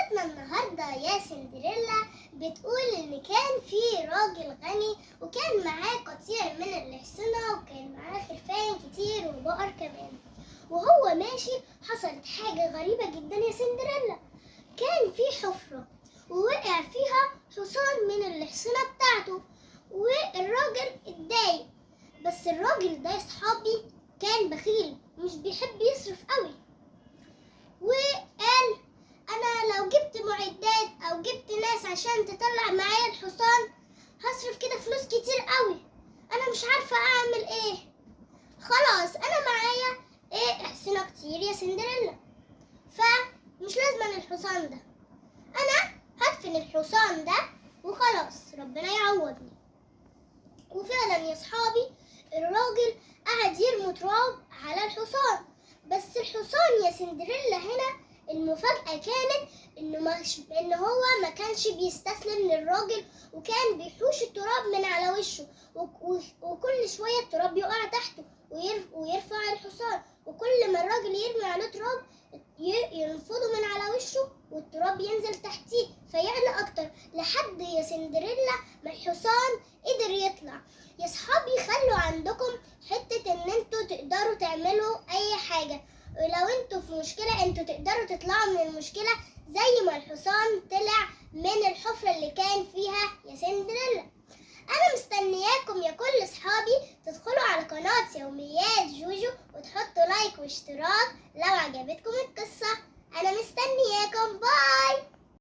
قصتنا النهاردة يا سندريلا بتقول إن كان في راجل غني وكان معاه قطيع من الأحصنة وكان معاه خرفان كتير وبقر كمان. وهو ماشي حصلت حاجة غريبة جدا يا سندريلا. كان في حفرة ووقع فيها حصان من الأحصنة بتاعته والراجل اتضايق. بس الراجل ده يا صحابي كان بخيل مش بيحب يصرف قوي، وقال انا لو جبت معدات او جبت ناس عشان تطلع معايا الحصان هصرف كده فلوس كتير قوي، انا مش عارفة اعمل ايه. خلاص انا معايا احصنة كتير يا سندريلا، فمش لازم الحصان ده، انا هدفن الحصان ده وخلاص ربنا يعوضني. وفعلا يا صحابي الراجل قعد يرمي تراب على الحصان، بس الحصان يا سندريلا هنا المفاجأة كانت إن هو ما كانش بيستسلم للراجل، وكان بيحوش التراب من على وشه، وكل شوية التراب يقع تحته ويرفع الحصان، وكل ما الراجل يرمي عليه تراب ينفضه من على وشه والتراب ينزل تحتيه فيعلى أكتر، لحد يا سندريلا ما الحصان قدر يطلع. يا صحابي خلوا عندكم حتة إن انتوا تقدروا تعملوا أي حاجة، ولو انتوا في مشكلة انتوا تقدروا تطلعوا من المشكلة زي ما الحصان طلع من الحفرة اللي كان فيها يا سندريلا. انا مستنياكم يا كل اصحابي تدخلوا على قناة يوميات جوجو وتحطوا لايك واشتراك